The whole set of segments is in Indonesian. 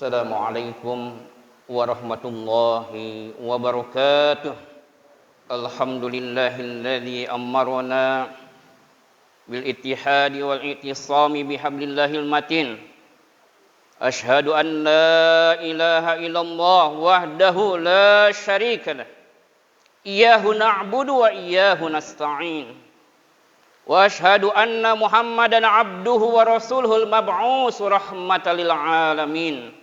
Assalamualaikum warahmatullahi wabarakatuh. Alhamdulillahilladzi amarna bil ittihadi wal i'tisami bihablillahil matin. Ashhadu an la ilaha illallah wahdahu la syarika lah. Iyyahu na'budu wa iyyahu nasta'in. Wa ashhadu anna Muhammadan abduhu wa rasuluhul mab'us rahmatan lil alamin.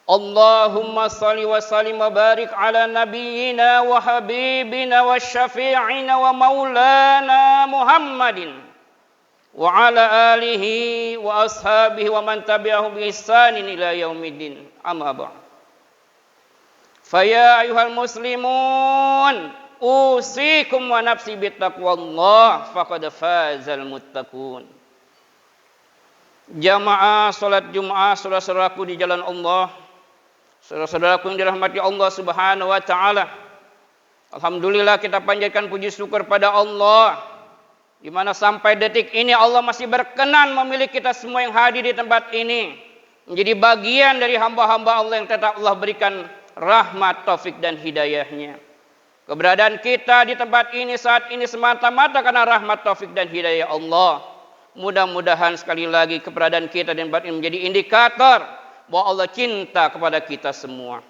Allahumma salli wa sallim wa barik ala nabiyyina wa habibina wa syafi'ina wa maulana Muhammadin wa ala alihi wa ashabihi wa man tabi'ahum bi ihsanin ila yaumiddin. Amma ba'd. Faya ayuhal muslimun, usikum wa nafsi bittaqwallah faqad fazal muttaqun. Jamaah salat Jumat, saudara-saudaraku di jalan Allah, saudara-saudaraku yang dirahmati Allah Subhanahu wa taala. Alhamdulillah kita panjatkan puji syukur pada Allah, di mana sampai detik ini Allah masih berkenan memilih kita semua yang hadir di tempat ini menjadi bagian dari hamba-hamba Allah yang tetap Allah berikan rahmat, taufik dan hidayahnya. Keberadaan kita di tempat ini saat ini semata-mata karena rahmat, taufik dan hidayah Allah. Mudah-mudahan sekali lagi keberadaan kita di tempat ini menjadi indikator bahwa Allah cinta kepada kita semua.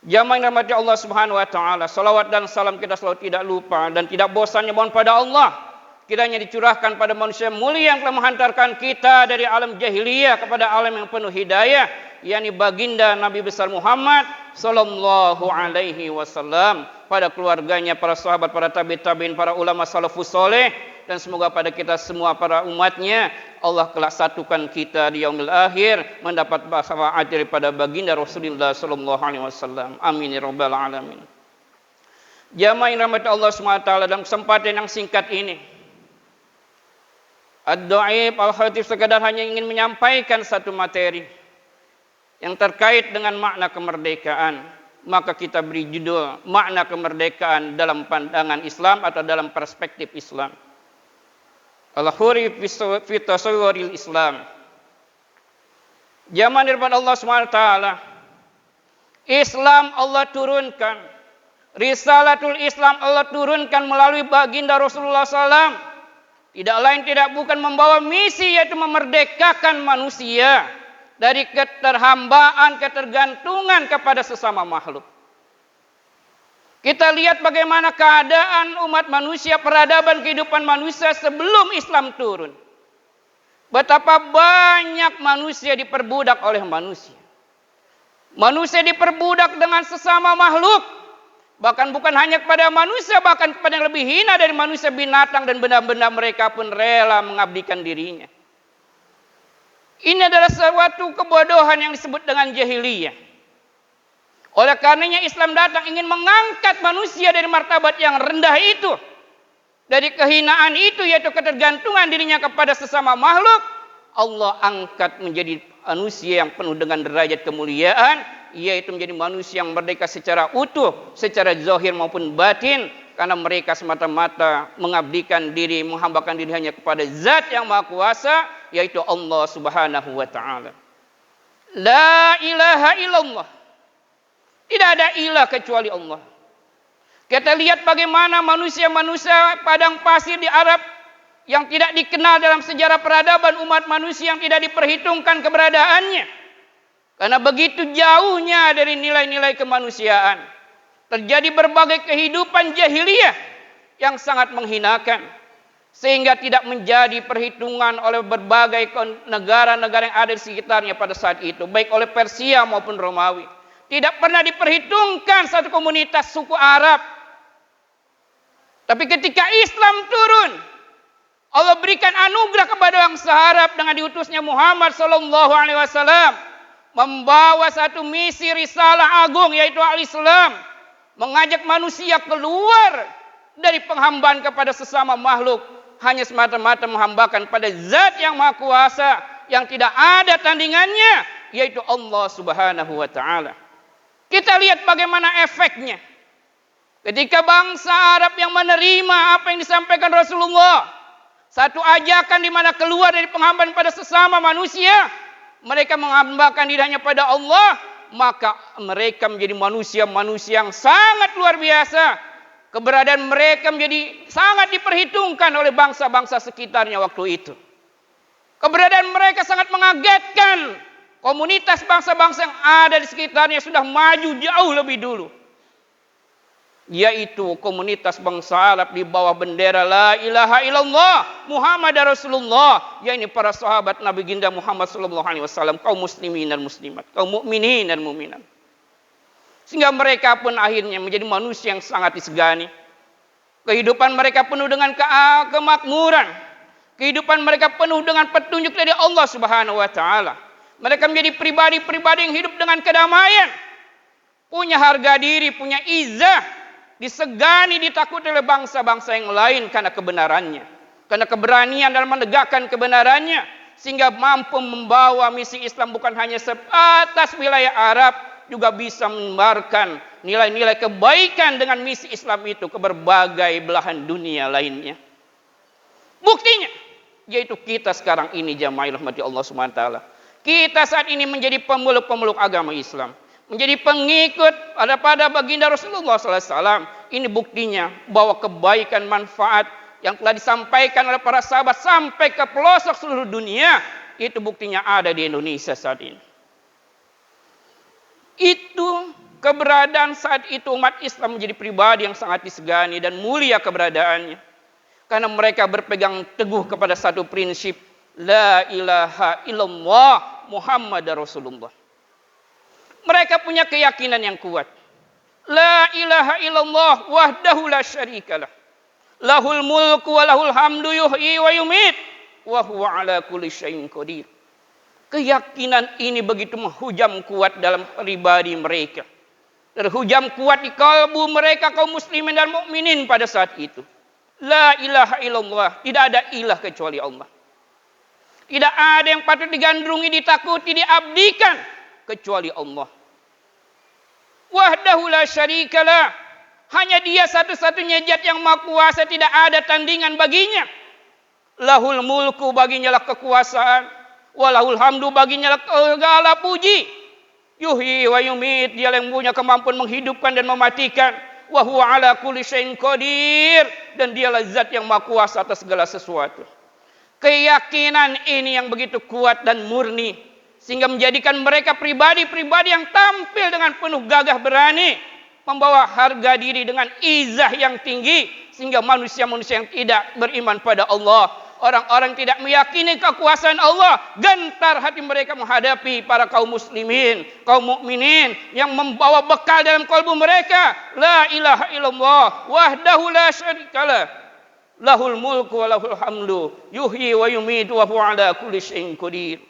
Jamaah yang dirahmati Allah Subhanahu wa taala, salawat dan salam kita selalu tidak lupa dan tidak bosannya mohon pada Allah kiranya dicurahkan pada manusia mulia yang telah menghantarkan kita dari alam jahiliyah kepada alam yang penuh hidayah, yakni baginda Nabi besar Muhammad sallallahu alaihi wasallam, pada keluarganya, para sahabat, para tabi'in, para ulama salafus saleh, dan semoga pada kita semua para umatnya Allah kelak satukan kita di yaumil akhir mendapat syafaat daripada baginda Rasulullah sallallahu alaihi wasallam. Amin ya rabbal alamin. Jamaah yang dirahmati Allah Subhanahu wa taala, dalam kesempatan yang singkat ini Ad-Dhaif Al-Khatib sekadar hanya ingin menyampaikan satu materi yang terkait dengan makna kemerdekaan. Maka kita beri judul makna kemerdekaan dalam pandangan Islam atau dalam perspektif Islam. Al-Huri fi tasawwuril Islam. Zaman daripada Allah SWT, Islam Allah turunkan, Risalatul Islam Allah turunkan melalui baginda Rasulullah SAW. Tidak lain tidak bukan membawa misi, yaitu memerdekakan manusia dari keterhambaan, ketergantungan kepada sesama makhluk. Kita lihat bagaimana keadaan umat manusia, peradaban kehidupan manusia sebelum Islam turun. Betapa banyak manusia diperbudak oleh manusia. Manusia diperbudak dengan sesama makhluk. Bahkan bukan hanya kepada manusia, bahkan kepada yang lebih hina dari manusia, binatang dan benda-benda mereka pun rela mengabdikan dirinya. Ini adalah suatu kebodohan yang disebut dengan jahiliyah. Oleh karenanya Islam datang ingin mengangkat manusia dari martabat yang rendah itu, dari kehinaan itu, yaitu ketergantungan dirinya kepada sesama makhluk. Allah angkat menjadi manusia yang penuh dengan derajat kemuliaan, yaitu menjadi manusia yang merdeka secara utuh, secara zahir maupun batin, karena mereka semata-mata mengabdikan diri, menghambakan diri hanya kepada Zat yang Maha Kuasa, yaitu Allah Subhanahu wa taala. La ilaha illallah. Tidak ada ilah kecuali Allah. Kita lihat bagaimana manusia-manusia padang pasir di Arab yang tidak dikenal dalam sejarah peradaban umat manusia, yang tidak diperhitungkan keberadaannya. Karena begitu jauhnya dari nilai-nilai kemanusiaan, terjadi berbagai kehidupan jahiliyah yang sangat menghinakan, sehingga tidak menjadi perhitungan oleh berbagai negara-negara yang ada di sekitarnya pada saat itu, baik oleh Persia maupun Romawi. Tidak pernah diperhitungkan satu komunitas suku Arab. Tapi ketika Islam turun, Allah berikan anugerah kepada bangsa Arab dengan diutusnya Muhammad sallallahu alaihi wasallam, membawa satu misi risalah agung, yaitu al-Islam, mengajak manusia keluar dari penghambaan kepada sesama makhluk, hanya semata-mata menghambakan pada Zat yang Maha Kuasa yang tidak ada tandingannya, yaitu Allah Subhanahu wa taala. Kita lihat bagaimana efeknya ketika bangsa Arab yang menerima apa yang disampaikan Rasulullah, satu ajakan di mana keluar dari penghambaan pada sesama manusia, mereka menghambakan diri hanya pada Allah, maka mereka menjadi manusia-manusia yang sangat luar biasa. Keberadaan mereka menjadi sangat diperhitungkan oleh bangsa-bangsa sekitarnya waktu itu. Keberadaan mereka sangat mengagetkan. Komunitas bangsa-bangsa yang ada di sekitarnya sudah maju jauh lebih dulu. Yaitu komunitas bangsa Arab di bawah bendera La ilaha illallah Muhammad Rasulullah, yaitu para sahabat Nabi Ginda Muhammad sallallahu alaihi wasallam, kaum muslimin dan muslimat, kaum mukminin dan mukminat. Sehingga mereka pun akhirnya menjadi manusia yang sangat disegani. Kehidupan mereka penuh dengan kemakmuran. Kehidupan mereka penuh dengan petunjuk dari Allah Subhanahu wa taala. Mereka menjadi pribadi-pribadi yang hidup dengan kedamaian. Punya harga diri, punya izah. Disegani, ditakuti oleh bangsa-bangsa yang lain karena kebenarannya. Karena keberanian dalam menegakkan kebenarannya. Sehingga mampu membawa misi Islam bukan hanya sebatas wilayah Arab. Juga bisa menyebarkan nilai-nilai kebaikan dengan misi Islam itu ke berbagai belahan dunia lainnya. Buktinya, yaitu kita sekarang ini jamaah rahmati Allah Subhanahu wa taala. Kita saat ini menjadi pemeluk-pemeluk agama Islam. Menjadi pengikut pada baginda Rasulullah SAW. Ini buktinya bahwa kebaikan manfaat yang telah disampaikan oleh para sahabat sampai ke pelosok seluruh dunia. Itu buktinya ada di Indonesia saat ini. Itu keberadaan saat itu umat Islam menjadi pribadi yang sangat disegani dan mulia keberadaannya. Karena mereka berpegang teguh kepada satu prinsip. La ilaha illallah Muhammad Rasulullah. Mereka punya keyakinan yang kuat. La ilaha illallah wahdahu la syarikalah. Lahul mulku wa lahul hamdu yuhyi wa yumit. Wa huwa ala kulli syai'in qadir. Keyakinan ini begitu menghujam kuat dalam pribadi mereka. Terhujam kuat di kalbu mereka kaum muslimin dan mukminin pada saat itu. La ilaha illallah, tidak ada ilah kecuali Allah. Tidak ada yang patut digandrungi, ditakuti, diabdikan kecuali Allah. Wahdahu la syarikalah, hanya Dia satu-satunya zat yang maha kuasa, tidak ada tandingan baginya. Lahul mulku, baginya lah kekuasaan. Walahul hamdu, baginya lah segala puji. Yuhyi wa yumit, Dia yang punya kemampuan menghidupkan dan mematikan. Wa huwa ala kulli syai'in qadir, dan Dialah zat yang maha kuasa atas segala sesuatu. Keyakinan ini yang begitu kuat dan murni sehingga menjadikan mereka pribadi-pribadi yang tampil dengan penuh gagah berani, membawa harga diri dengan izah yang tinggi, sehingga manusia-manusia yang tidak beriman pada Allah, orang-orang tidak meyakini kekuasaan Allah, gentar hati mereka menghadapi para kaum muslimin, kaum mukminin yang membawa bekal dalam kalbu mereka. La ilaha illallah wahdahu la syarikalah. Lahul mulku wa lahul hamdu yuhyi wa yumitu wa huwa ala kulli syai'in qadir.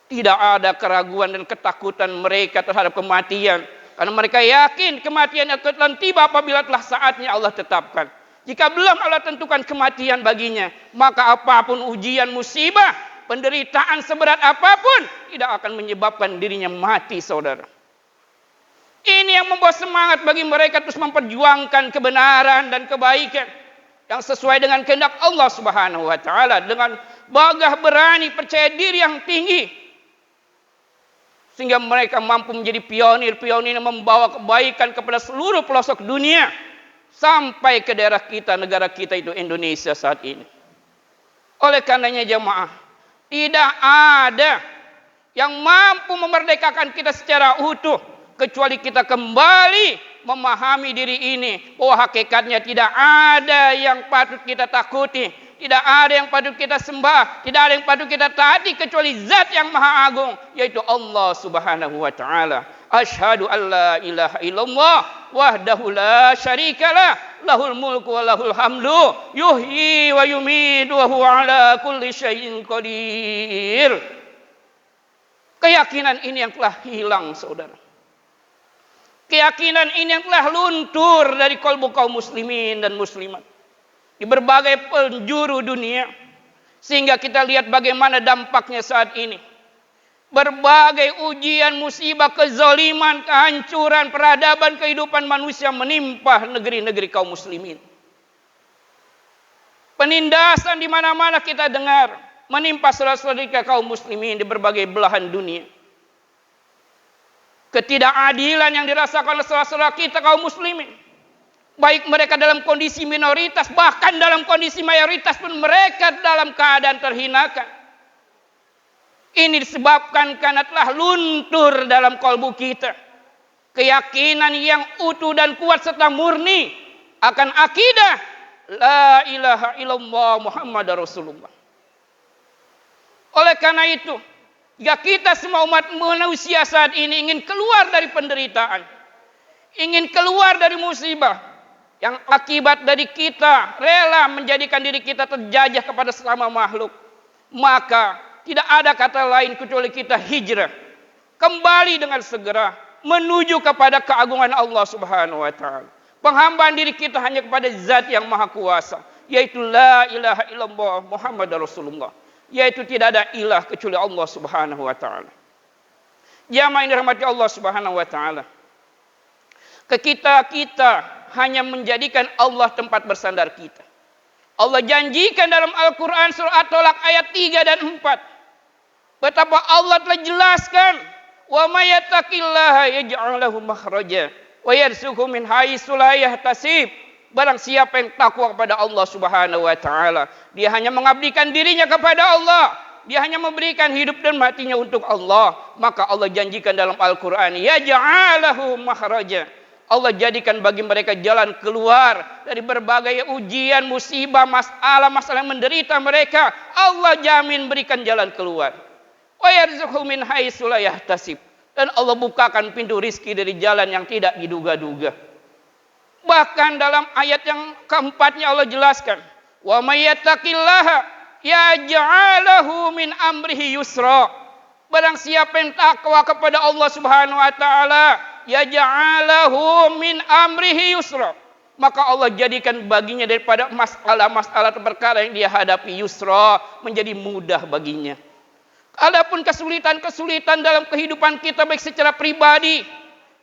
Tidak ada keraguan dan ketakutan mereka terhadap kematian, karena mereka yakin kematian akan tiba apabila telah saatnya Allah tetapkan. Jika belum Allah tentukan kematian baginya, maka apapun ujian, musibah, penderitaan seberat apapun tidak akan menyebabkan dirinya mati, saudara. Ini yang membawa semangat bagi mereka terus memperjuangkan kebenaran dan kebaikan yang sesuai dengan kehendak Allah Subhanahu wa taala, dengan gagah berani, percaya diri yang tinggi, sehingga mereka mampu menjadi pionir-pionir yang membawa kebaikan kepada seluruh pelosok dunia sampai ke daerah kita, negara kita itu Indonesia saat ini. Oleh karenanya jemaah, tidak ada yang mampu memerdekakan kita secara utuh kecuali kita kembali memahami diri ini, bahwa hakikatnya tidak ada yang patut kita takuti, tidak ada yang patut kita sembah, tidak ada yang patut kita taati kecuali Zat yang Maha Agung, yaitu Allah Subhanahu wa taala. Asyhadu an la ilaha illallah wahdahu la syarikalah, lahul mulku wa lahul hamdu yuhyi wa yumitu wa huwa ala kulli syai'in qadir. Keyakinan ini yang telah hilang, saudara. Keyakinan ini yang telah luntur dari kalbu kaum muslimin dan muslimat di berbagai penjuru dunia, sehingga kita lihat bagaimana dampaknya saat ini. Berbagai ujian, musibah, kezaliman, kehancuran, peradaban, kehidupan manusia menimpa negeri-negeri kaum muslimin. Penindasan di mana-mana kita dengar, menimpa saudara-saudara kita kaum muslimin di berbagai belahan dunia. Ketidakadilan yang dirasakan oleh saudara-saudara kita kaum muslimin, baik mereka dalam kondisi minoritas, bahkan dalam kondisi mayoritas pun mereka dalam keadaan terhinakan. Ini disebabkan karena telah luntur dalam kalbu kita keyakinan yang utuh dan kuat serta murni akan akidah la ilaha illallah Muhammad Rasulullah. Oleh karena itu, jika kita semua umat manusia saat ini ingin keluar dari penderitaan, ingin keluar dari musibah yang akibat dari kita rela menjadikan diri kita terjajah kepada sesama makhluk, maka tidak ada kata lain kecuali kita hijrah kembali dengan segera menuju kepada keagungan Allah Subhanahu wa taala. Penghambaan diri kita hanya kepada Zat yang Maha Kuasa, yaitu la ilaha illallah Muhammad Rasulullah, yaitu tidak ada ilah kecuali Allah Subhanahu wa taala. Jamaah yang dirahmati Allah Subhanahu wa taala, kita hanya menjadikan Allah tempat bersandar kita. Allah janjikan dalam Al-Quran surah At-Tolak ayat 3 dan 4. Betapa Allah telah jelaskan, wa may yattaqillaha yaj'al lahu makhraja wa yarzuqhu min haitsu la yahtasib. Barang siapa yang takwa kepada Allah Subhanahu wa taala, dia hanya mengabdikan dirinya kepada Allah, dia hanya memberikan hidup dan matinya untuk Allah, maka Allah janjikan dalam Al-Qur'an, yaj'al lahu makhraja. Allah jadikan bagi mereka jalan keluar dari berbagai ujian, musibah, masalah yang menderita mereka. Allah jamin berikan jalan keluar. Wa yarzuqhu min haitsu la yahtasib. Dan Allah bukakan pintu rizki dari jalan yang tidak diduga-duga. Bahkan dalam ayat yang keempatnya Allah jelaskan, wa may yattaqillaha yaj'al lahu min amrihi yusra. Barang siapa yang takwa kepada Allah Subhanahu wa taala, yaj'al lahu min amrihi yusra, maka Allah jadikan baginya daripada masalah-masalah perkara yang dia hadapi yusra, menjadi mudah baginya. Adapun kesulitan-kesulitan dalam kehidupan kita baik secara pribadi,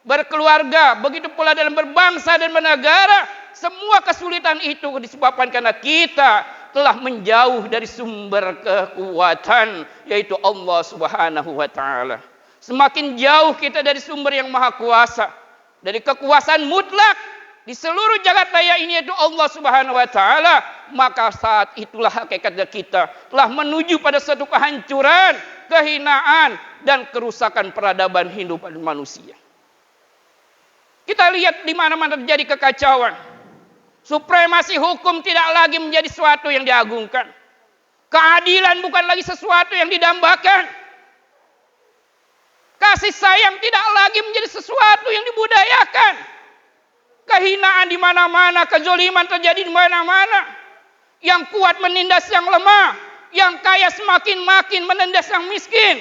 berkeluarga, begitu pula dalam berbangsa dan bernegara, semua kesulitan itu disebabkan karena kita telah menjauh dari sumber kekuatan, yaitu Allah Subhanahu wa taala. Semakin jauh kita dari sumber yang maha kuasa, dari kekuasaan mutlak di seluruh jagat raya ini, yaitu Allah Subhanahu wa taala, maka saat itulah hakikatnya kita telah menuju pada suatu kehancuran, kehinaan, dan kerusakan peradaban kehidupan manusia. Kita lihat di mana-mana terjadi kekacauan. Supremasi hukum tidak lagi menjadi sesuatu yang diagungkan. Keadilan bukan lagi sesuatu yang didambakan. Kasih sayang tidak lagi menjadi sesuatu yang dibudayakan. Kehinaan di mana-mana, kezaliman terjadi di mana-mana. Yang kuat menindas yang lemah, yang kaya semakin makin menindas yang miskin.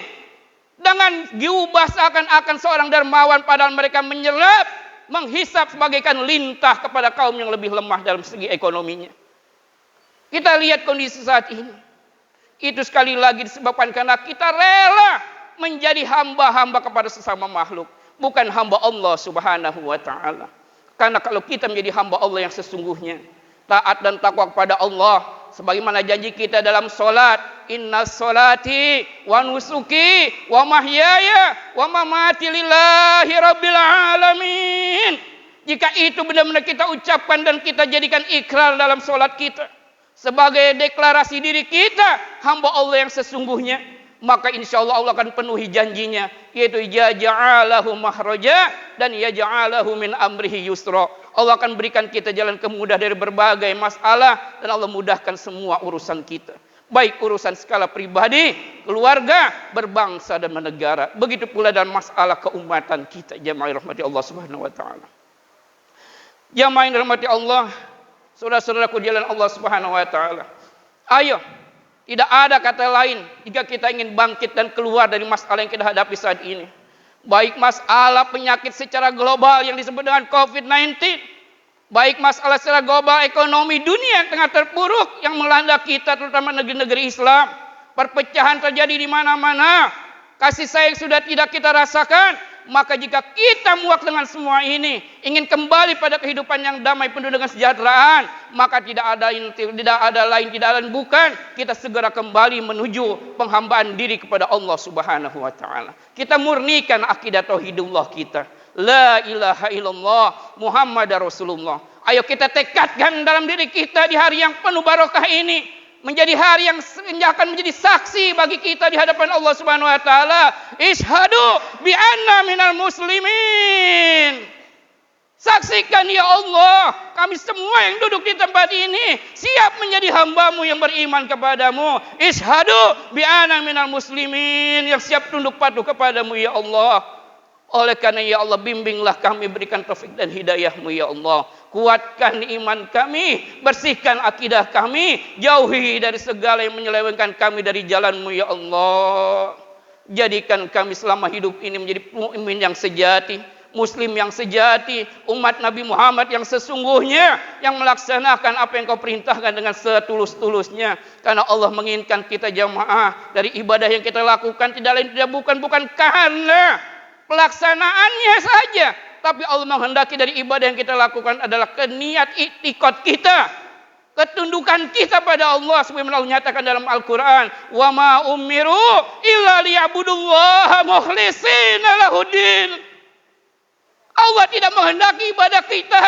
Dengan diubah seakan-akan seorang dermawan, padahal mereka menyelap, menghisap sebagaikan lintah kepada kaum yang lebih lemah dalam segi ekonominya. Kita lihat kondisi saat ini. Itu sekali lagi disebabkan karena kita rela menjadi hamba-hamba kepada sesama makhluk, bukan hamba Allah Subhanahu wa taala. Karena kalau kita menjadi hamba Allah yang sesungguhnya, taat dan takwa kepada Allah, sebagaimana janji kita dalam salat, inna salati wa nusuki wa mahyaya wa mamati lillahi rabbil alamin. Jika itu benar-benar kita ucapkan dan kita jadikan ikrar dalam salat kita, sebagai deklarasi diri kita hamba Allah yang sesungguhnya, maka insya Allah akan penuhi janjinya, yaitu yaj'alahu makhraja dan yaj'alahu min amrihi yusra. Allah akan berikan kita jalan kemudahan dari berbagai masalah, dan Allah mudahkan semua urusan kita, baik urusan skala pribadi, keluarga, berbangsa dan bernegara. Begitu pula dalam masalah keumatan kita. Jamaah rahmati Allah Subhanahu wa taala. Jamaah rahmati Allah, saudara-saudaraku di jalan Allah Subhanahu wa taala. Ayo, tidak ada kata lain jika kita ingin bangkit dan keluar dari masalah yang kita hadapi saat ini. Baik masalah penyakit secara global yang disebut dengan COVID-19, baik masalah secara global ekonomi dunia yang tengah terpuruk yang melanda kita, terutama negeri-negeri Islam. Perpecahan terjadi di mana-mana, kasih sayang sudah tidak kita rasakan, Maka jika kita muak dengan semua ini, ingin kembali pada kehidupan yang damai penuh dengan kesejahteraan, maka tidak ada lain bukan kita segera kembali menuju penghambaan diri kepada Allah Subhanahu wa taala. Kita murnikan akidah tauhidullah kita. La ilaha illallah Muhammadar Rasulullah. Ayo kita tekadkan dalam diri kita di hari yang penuh barokah ini menjadi hari yang akan menjadi saksi bagi kita di hadapan Allah Subhanahu wa taala. Ishhadu bi anna minal muslimin. Saksikan ya Allah, kami semua yang duduk di tempat ini siap menjadi hamba-Mu yang beriman kepadamu. Ishhadu bi anna minal muslimin, yang siap tunduk patuh kepadamu ya Allah. Oleh karena ya Allah, bimbinglah kami, berikan taufik dan hidayah-Mu ya Allah. Kuatkan iman kami, bersihkan akidah kami, jauhi dari segala yang menyelewengkan kami dari jalan-Mu ya Allah. Jadikan kami selama hidup ini menjadi mukmin yang sejati, muslim yang sejati, umat Nabi Muhammad yang sesungguhnya, yang melaksanakan apa yang Kau perintahkan dengan setulus-tulusnya. Karena Allah menginginkan kita jamaah dari ibadah yang kita lakukan tidak lain tidak bukan karena pelaksanaannya saja, tapi Allah menghendaki dari ibadah yang kita lakukan adalah niat i'tiqad kita, ketundukan kita pada Allah. Sebagaimana Allah nyatakan dalam Al-Quran, wa ma umiru illa liya'budullaha mukhlishina lahuddin. Allah tidak menghendaki ibadah kita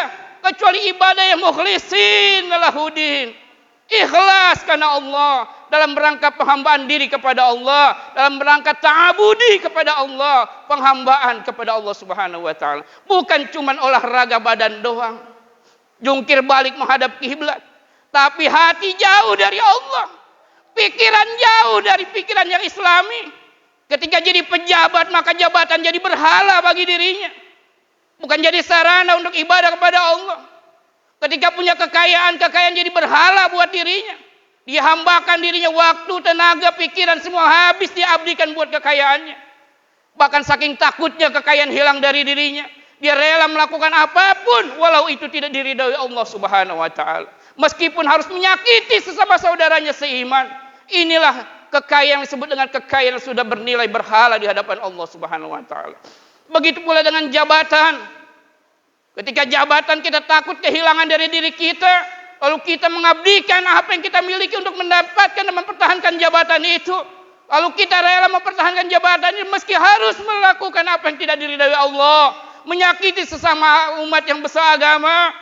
kecuali ibadah yang mukhlishina lahuddin, ikhlas karena Allah, dalam rangka penghambaan diri kepada Allah, dalam rangka ta'abudi kepada Allah, penghambaan kepada Allah Subhanahu wa taala. Bukan cuma olahraga badan doang, jungkir balik menghadap kiblat, tapi hati jauh dari Allah, pikiran jauh dari pikiran yang Islami. Ketika jadi pejabat, maka jabatan jadi berhala bagi dirinya, bukan jadi sarana untuk ibadah kepada Allah. Ketika punya kekayaan jadi berhala buat dirinya. Dia hambakan dirinya, waktu, tenaga, pikiran semua habis diabdikan buat kekayaannya. Bahkan saking takutnya kekayaan hilang dari dirinya, dia rela melakukan apapun walau itu tidak diridhoi Allah Subhanahu wa taala. Meskipun harus menyakiti sesama saudaranya seiman. Inilah kekayaan yang disebut dengan kekayaan yang sudah bernilai berhala di hadapan Allah Subhanahu wa taala. Begitu pula dengan jabatan. Ketika jabatan kita takut kehilangan dari diri kita, lalu kita mengabdikan apa yang kita miliki untuk mendapatkan dan mempertahankan jabatan itu. Lalu kita rela mempertahankan jabatan ini meski harus melakukan apa yang tidak diridhai Allah, menyakiti sesama umat yang beragama,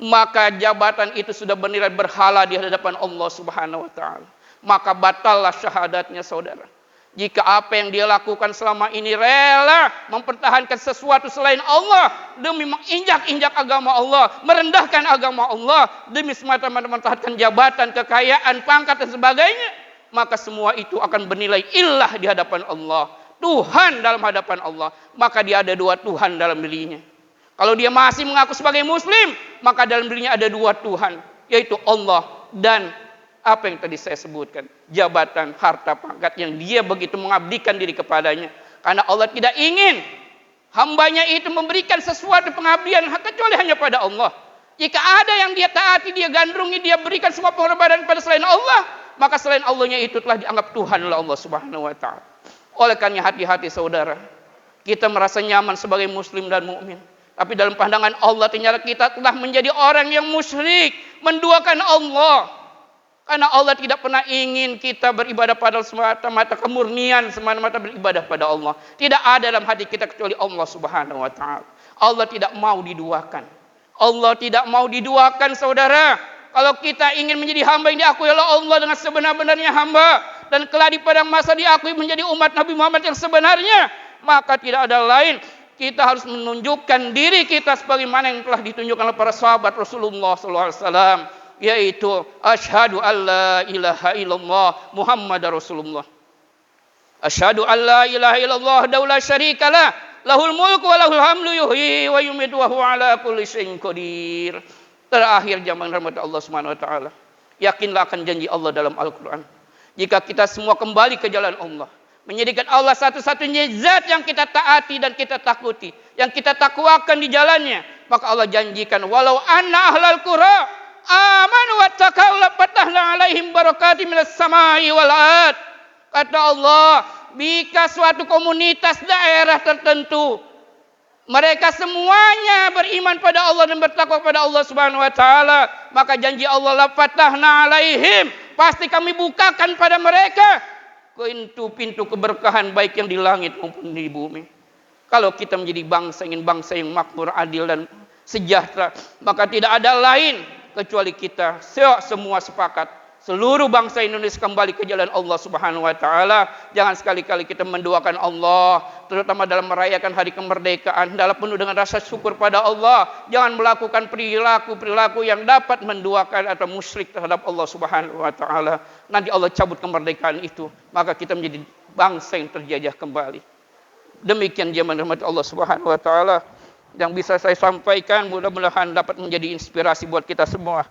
maka jabatan itu sudah bernilai berhala di hadapan Allah Subhanahu wa taala. Maka batallah syahadatnya saudara. Jika apa yang dia lakukan selama ini rela mempertahankan sesuatu selain Allah demi menginjak-injak agama Allah, merendahkan agama Allah, demi semata-mata mempertahankan jabatan, kekayaan, pangkat dan sebagainya, maka semua itu akan bernilai illah di hadapan Allah, Tuhan dalam hadapan Allah. Maka dia ada dua Tuhan dalam dirinya. Kalau dia masih mengaku sebagai muslim, maka dalam dirinya ada dua Tuhan, yaitu Allah dan apa yang tadi saya sebutkan, jabatan, harta, pangkat yang dia begitu mengabdikan diri kepadanya. Karena Allah tidak ingin hambanya itu memberikan sesuatu pengabdian kecuali hanya pada Allah. Jika ada yang dia taati, dia gandrungi, dia berikan semua pengorbanan kepada selain Allah, maka selain Allahnya itu telah dianggap Tuhan oleh Allah Subhanahu wa taala. Oleh karena hati-hati saudara, kita merasa nyaman sebagai muslim dan mukmin, tapi dalam pandangan Allah ternyata kita telah menjadi orang yang musyrik, menduakan Allah. Karena Allah tidak pernah ingin kita beribadah pada semata-mata kemurnian, semata-mata beribadah pada Allah. Tidak ada dalam hati kita kecuali Allah Subhanahu wa taala. Allah tidak mau diduakan. Allah tidak mau diduakan saudara. Kalau kita ingin menjadi hamba yang diakui oleh Allah dengan sebenar-benarnya hamba, dan kelak di padang masa diakui menjadi umat Nabi Muhammad yang sebenarnya, maka tidak ada lain, kita harus menunjukkan diri kita sebagaimana yang telah ditunjukkan oleh para sahabat Rasulullah SAW, yaitu asyhadu alla ilaha illallah Muhammadar Rasulullah. Asyhadu alla ilaha illallah wahdahu la syarikalah, lahul mulku wa lahul hamdu yuhyi wa yumiitu wa huwa ala kulli syai'in qadir. Terakhir jamaah rahmat Allah Subhanahu wa taala, yakinlah akan janji Allah dalam Al-Qur'an. Jika kita semua kembali ke jalan Allah, menjadikan Allah satu-satunya zat yang kita taati dan kita takuti, yang kita takwakan di jalannya, maka Allah janjikan walau anna ahlal qura amanu wattaqau la fatahna alaihim barakatim minas samai wal ard. Kata Allah, jika suatu komunitas daerah tertentu mereka semuanya beriman pada Allah dan bertakwa pada Allah Subhanahu wa taala, maka janji Allah, la fatahna alaihim, pasti kami bukakan pada mereka pintu-pintu keberkahan baik yang di langit maupun di bumi. Kalau kita menjadi ingin bangsa yang makmur, adil dan sejahtera, maka tidak ada lain kecuali kita semua sepakat seluruh bangsa Indonesia kembali ke jalan Allah Subhanahu wa taala. Jangan sekali-kali kita mendoakan Allah, terutama dalam merayakan hari kemerdekaan, dalam penuh dengan rasa syukur pada Allah. Jangan melakukan perilaku-perilaku yang dapat menduakan atau musyrik terhadap Allah Subhanahu wa taala. Nanti Allah cabut kemerdekaan itu, maka kita menjadi bangsa yang terjajah kembali. Demikian dia rahmat Allah Subhanahu wa taala yang bisa saya sampaikan, mudah-mudahan dapat menjadi inspirasi buat kita semua.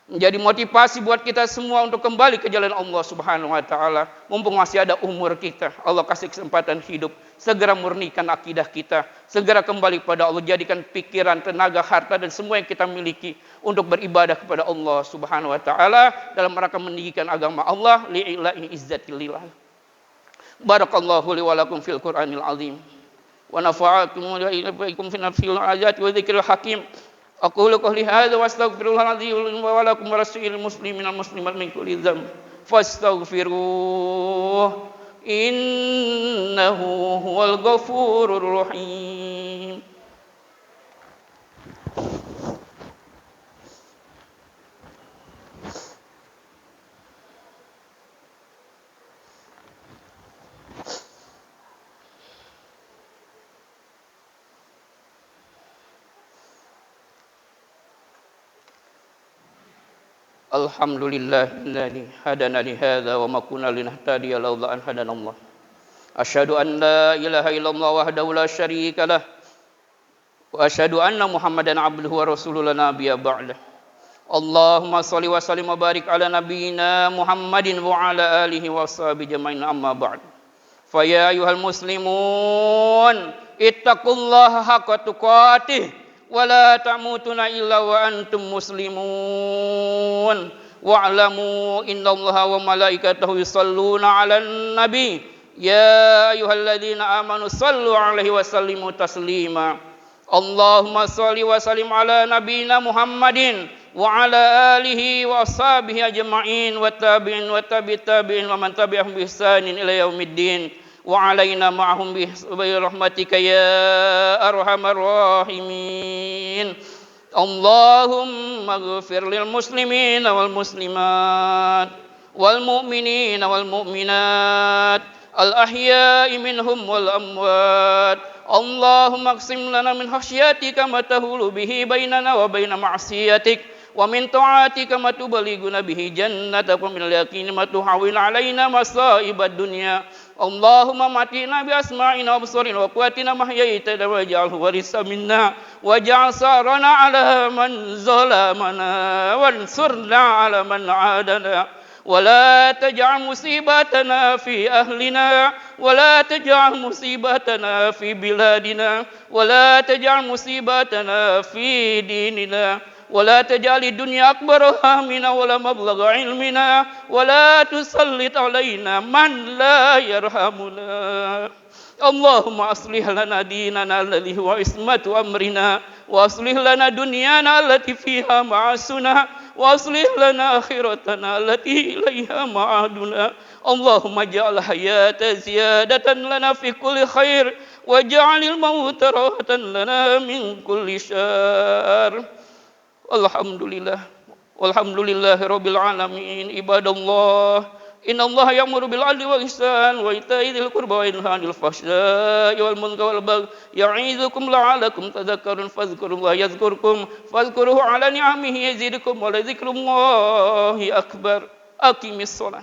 Menjadi motivasi buat kita semua untuk kembali ke jalan Allah Subhanahu wa taala. Mumpung masih ada umur kita, Allah kasih kesempatan hidup, segera murnikan akidah kita, segera kembali pada Allah, jadikan pikiran, tenaga, harta dan semua yang kita miliki untuk beribadah kepada Allah Subhanahu wa taala dalam rangka meninggikan agama Allah, li'ilahi izzatillah. Barakallahu li wa lakum fil Qur'anil azim. Wa nafa'akum wa ilaikum fi nafsil ayati wa dzikril hakim. Aqulu qawli hadza wa astaghfirullahal-azim wa lakum wa rasulil muslimin wal muslimat min kulli dzamb fastaghfiruh innahu huwal ghafurur rahim. Alhamdulillahilladzi hadana li hadza wa ma kunna linahtadiya laula an hadanallah. Asyhadu an la ilaha illallah wahdahu la syarika lah. Wa asyhadu anna Muhammadan abduhu wa rasuluhu la nabiyya ba'dah. Allahumma shalli wa sallim wa barik ala nabiyyina Muhammadin wa ala alihi wa sahbihi jama'in amma ba'd. Fa ya ayyuhal muslimun ittaqullaha haqqa tuqatih wala tamutunna illa wa antum muslimun wa'lamu innallaha wa malaikatahu yusholluna 'alan nabi ya ayyuhalladzina amanu shallu 'alaihi wa sallimu taslima. Allahumma shalli wa sallim ala nabiyyina Muhammadin wa ala alihi wa ashabihi ajma'in wa tabi'in wa tabi'in wa man tabi'ahum bi ihsanin ila yaumiddin. وعلينا معهم برحمتك يا أرحم الراحمين. اللهم اغفر للمسلمين والمسلمات والمؤمنين والمؤمنات الأحياء منهم والأموات. اللهم اقسم لنا من خشيتك ما تحول به بيننا وبين معصيتك ومن طاعتك ما تبلغنا به جنتك ومن اليقين ما تهون علينا مصائب الدنيا. اللهم متعنا بأسماعنا وأبصارنا وقواتنا ما أحييتنا واجعله الوارث منا واجعل ثأرنا على من ظلمنا وانصرنا على من عادنا ولا تجعل مصيبتنا في أهلنا ولا تجعل مصيبتنا في بلادنا ولا تجعل مصيبتنا في ديننا ولا تجعل الدنيا أكبر همنا ولا مبلغ علمنا ولا تسلط علينا من لا يرحمنا. اللهم أصلح لنا ديننا الذي هو عصمة أمرنا وأصلح لنا دنيانا التي فيها معاشنا وأصلح لنا آخرتنا التي إليها معادنا. اللهم اجعل الحياة زيادة لنا في كل خير واجعل الموت راحة لنا من كل شر. Alhamdulillah walhamdulillahi rabbil alamin. Ibadallah innallaha ya'muru bil 'adli wal ihsan wa ita'i dzil qurba wa yanha 'anil fahsya'i wal munkari wal baghi ya'idzukum la'allakum tadhakkarun fadhkurullaha yadhkurkum fadhkuruhu 'ala ni'amihi yazidkum wa la dzikrullahi akbar. Aqimis shalah.